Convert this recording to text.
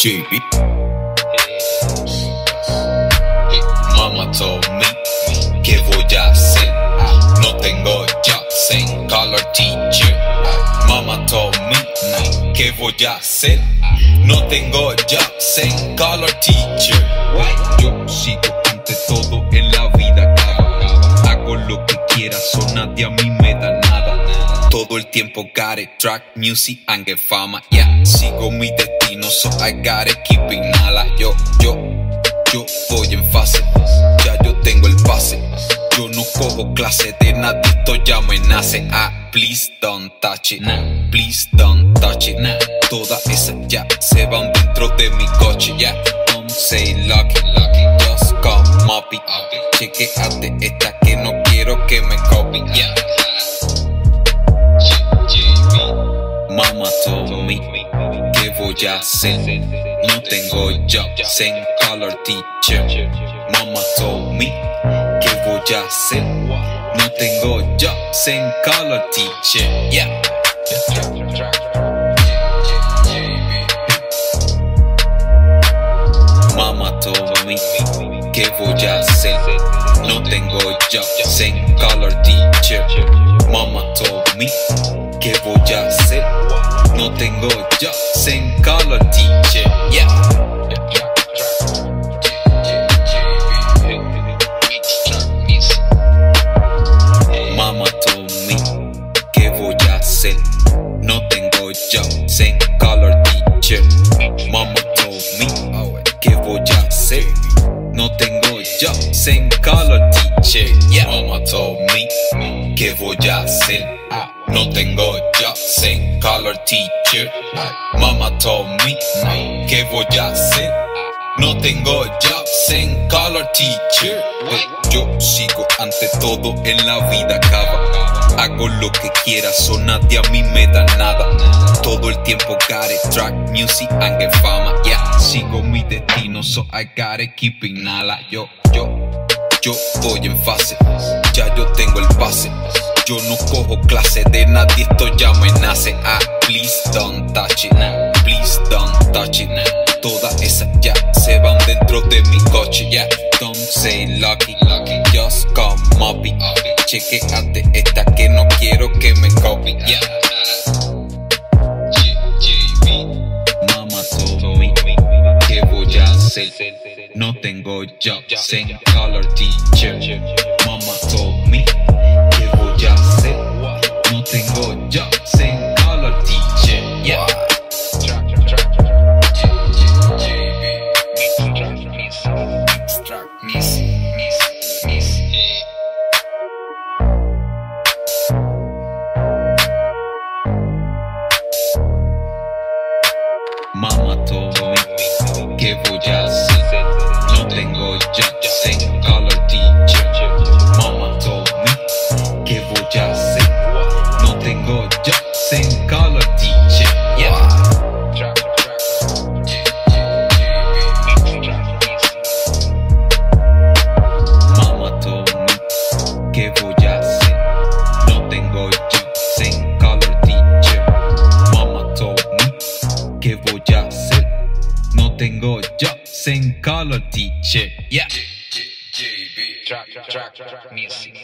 JB. Mama told me, ¿qué voy a hacer? No tengo jobs en color teacher. Mama told me, ¿qué voy a hacer? No tengo jobs en color teacher. Yo sigo ante todo en la vida, hago lo que quiera, so nadie a mí me da nada. Todo el tiempo got it, track music and get fama, yeah. Sigo mi destino, so I gotta keep it nala. Yo voy en fase, ya yo tengo el pase. Yo no cojo clase de nadie, esto ya me nace. Please don't touch it, please don't touch it. Todas esas ya se van dentro de mi coche, yeah. Don't say lucky, just come up it. Chequeate esta que no quiero que me copien, yeah. Mama told me, ¿qué voy a hacer? No tengo jobs en color teacher. Mama told me, ¿qué voy a hacer? No tengo jobs en color teacher, yeah. Mama told me, ¿qué voy a hacer? No tengo jobs en color teacher. Mama told me, ¿qué voy a hacer? No tengo jobs en color teacher, yeah. Mama told me, ¿qué voy a hacer? No tengo jobs en color teacher. Mama told me, ¿qué voy a hacer? No tengo jobs en color teacher, yeah. Mama told me, ¿qué voy a hacer? No tengo jobs en color teacher. Mama told me, ¿qué voy a hacer? No tengo jobs en color teacher. Yo sigo ante todo en la vida, hago lo que quiera, so nadie a mí me da nada. Todo el tiempo got it, track music and get fama, yeah. Sigo mi destino, so I gotta keep it nala. Yo voy en fase, ya yo tengo el pase. Yo no cojo clase de nadie, esto ya me nace. Please don't touch it, please don't touch it. Todas esas ya se van dentro de mi coche, yeah. Don't say lucky, just come up it. Chequeate esta que no quiero que me copien, yeah. Mama told me, ¿qué voy a hacer? No tengo jobs en color teacher. Mama told me, ¿qué voy a hacer? No tengo jobs en color teacher, yeah. Mama told me, ¿qué voy a hacer? No tengo jobs en color teacher. Mama told me, ¿qué voy a hacer? No tengo jobs en color teacher, yeah. Mama told me, ¿qué voy a hacer? No tengo jobs en color teacher. Mama told me, ¿qué voy a hacer? No tengo jobs en color teacher, yeah. Track music.